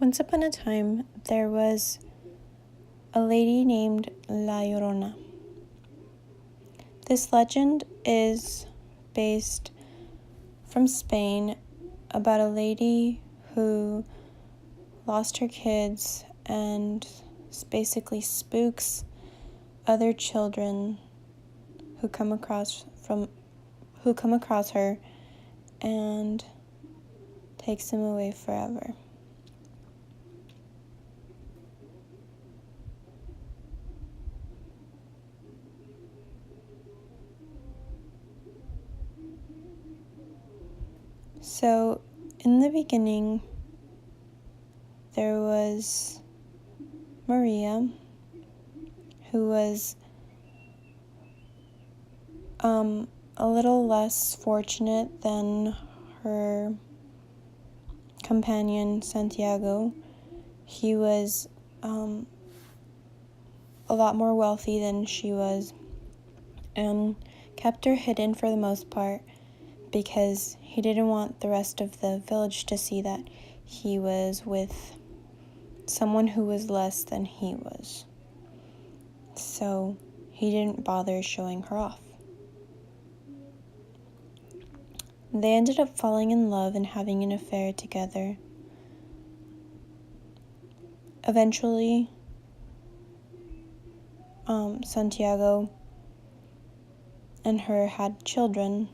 Once upon a time, there was a lady named La Llorona. This legend is based from Spain about a lady who lost her kids and basically spooks other children who come across her and takes them away forever. So, in the beginning, there was Maria, who was a little less fortunate than her companion Santiago. He was a lot more wealthy than she was and kept her hidden for the most part because he didn't want the rest of the village to see that he was with someone who was less than he was. So he didn't bother showing her off. They ended up falling in love and having an affair together. Eventually, Santiago and her had children.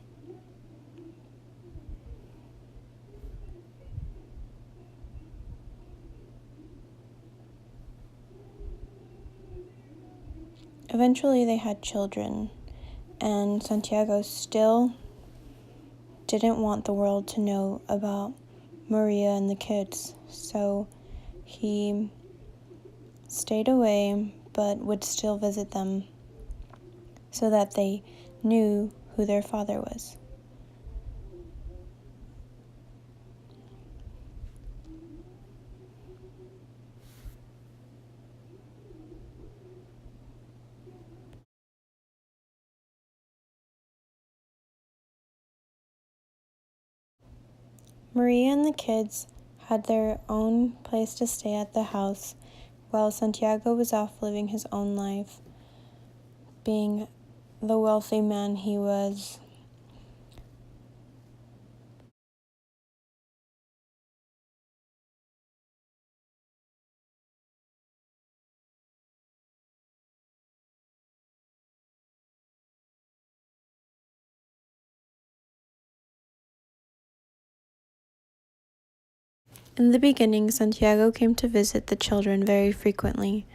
Eventually, they had children, and Santiago still didn't want the world to know about Maria and the kids, so he stayed away but would still visit them so that they knew who their father was. Maria and the kids had their own place to stay at the house while Santiago was off living his own life, being the wealthy man he was. In the beginning, Santiago came to visit the children very frequently.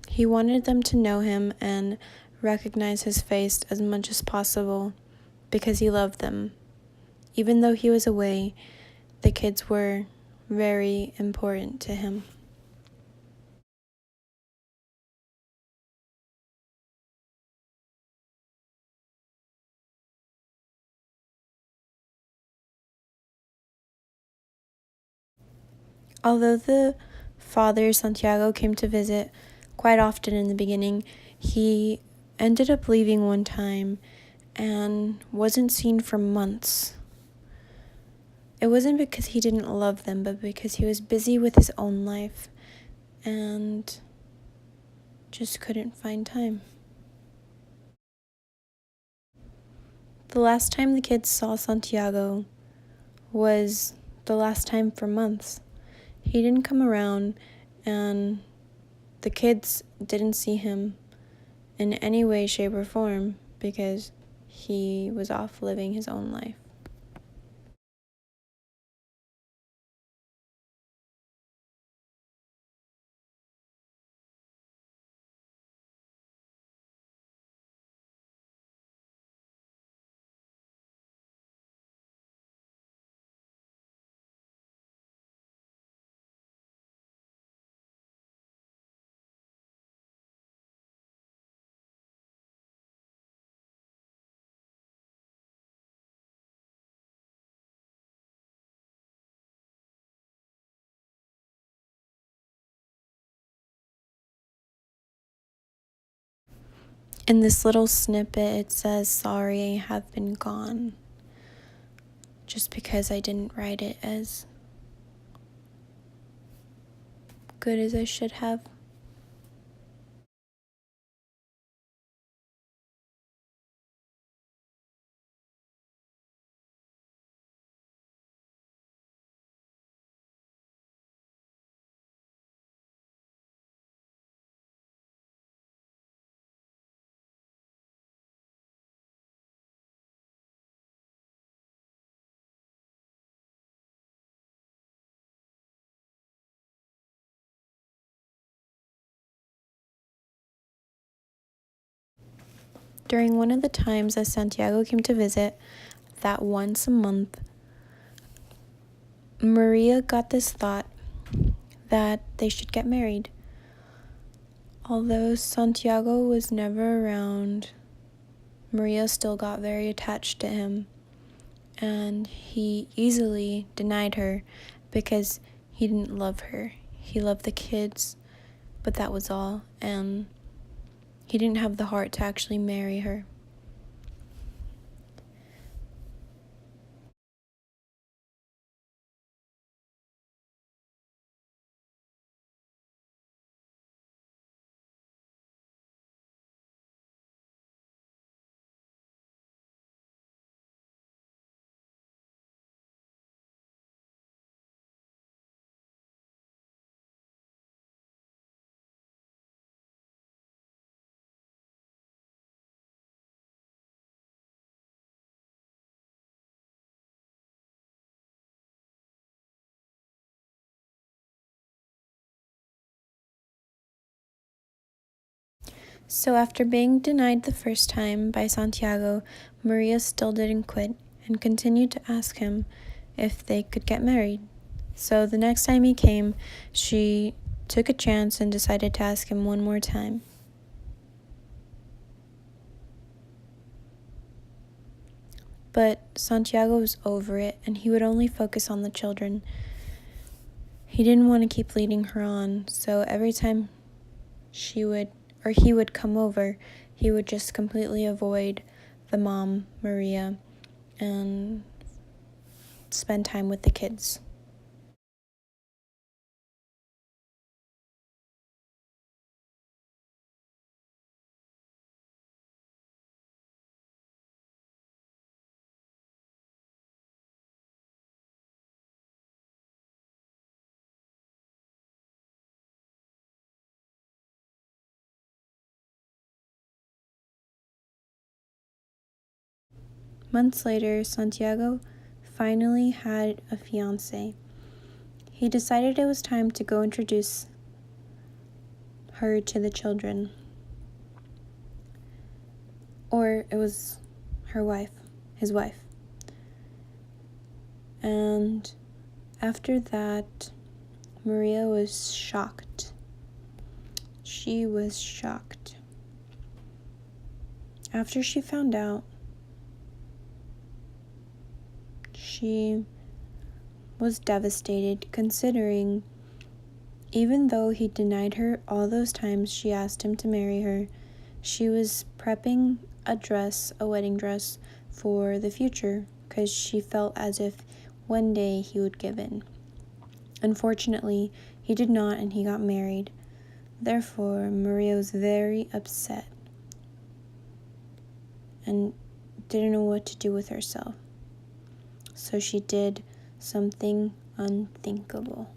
He wanted them to know him and recognize his face as much as possible because he loved them. Even though he was away, the kids were very important to him. Although the father, Santiago, came to visit quite often in the beginning, he ended up leaving one time and wasn't seen for months. It wasn't because he didn't love them, but because he was busy with his own life and just couldn't find time. The last time the kids saw Santiago was the last time for months. He didn't come around, and the kids didn't see him in any way, shape, or form because he was off living his own life. In this little snippet, it says, "Sorry, I have been gone," just because I didn't write it as good as I should have. During one of the times as Santiago came to visit, that once a month, Maria got this thought that they should get married. Although Santiago was never around, Maria still got very attached to him, and he easily denied her because he didn't love her. He loved the kids, but that was all, and he didn't have the heart to actually marry her. So after being denied the first time by Santiago, Maria still didn't quit and continued to ask him if they could get married. So the next time he came, she took a chance and decided to ask him one more time. But Santiago was over it, and he would only focus on the children. He didn't want to keep leading her on, so every time he would come over, he would just completely avoid the mom, Maria, and spend time with the kids. Months later, Santiago finally had a fiancée. He decided it was time to go introduce her to the children. Or it was her wife, his wife. And after that, Maria was shocked. She was shocked. After she found out, she was devastated, considering even though he denied her all those times she asked him to marry her, she was prepping a wedding dress for the future, because she felt as if one day he would give in. Unfortunately, he did not, and he got married. Therefore, Maria was very upset and didn't know what to do with herself. So she did something unthinkable.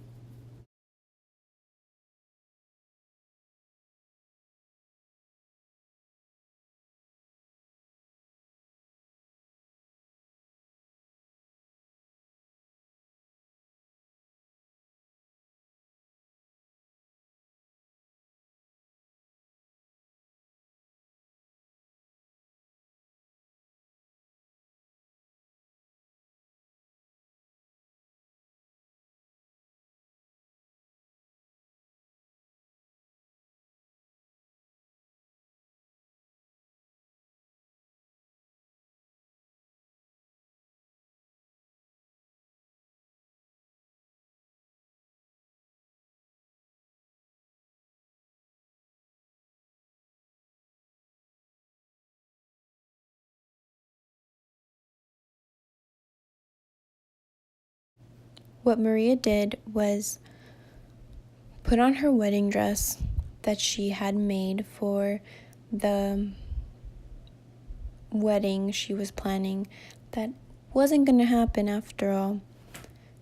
What Maria did was put on her wedding dress that she had made for the wedding she was planning that wasn't going to happen after all,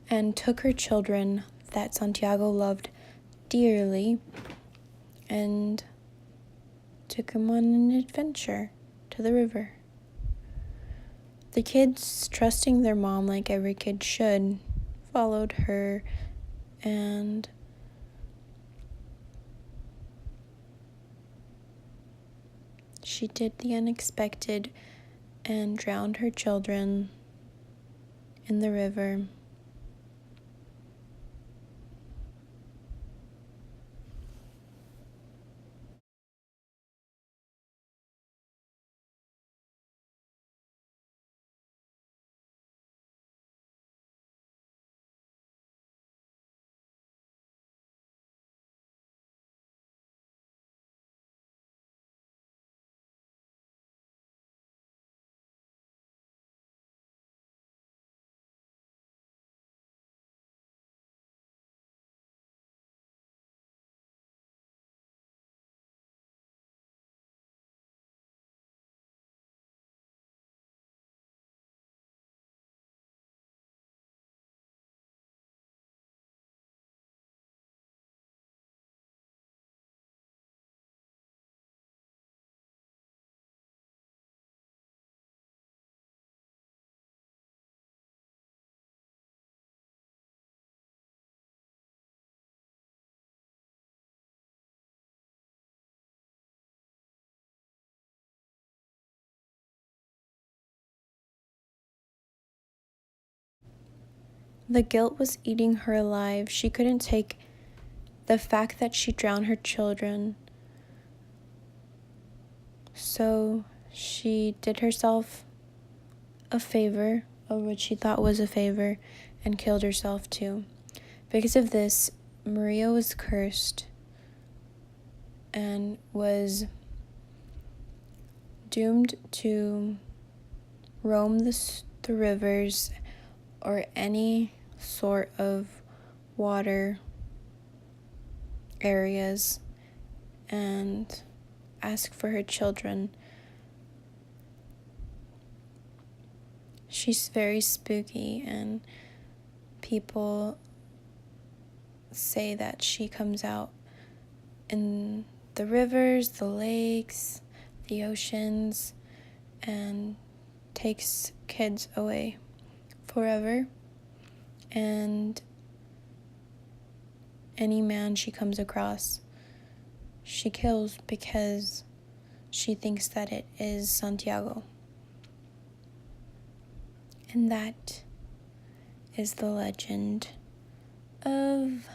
and took her children that Santiago loved dearly and took him on an adventure to the river. The kids, trusting their mom like every kid should, followed her, and she did the unexpected and drowned her children in the river. The guilt was eating her alive. She couldn't take the fact that she drowned her children. So she did herself a favor, or what she thought was a favor, and killed herself too. Because of this, Maria was cursed and was doomed to roam the rivers or any sort of water areas and ask for her children. She's very spooky, and people say that she comes out in the rivers, the lakes, the oceans, and takes kids away forever. And any man she comes across, she kills because she thinks that it is Santiago. And that is the legend of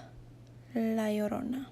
La Llorona.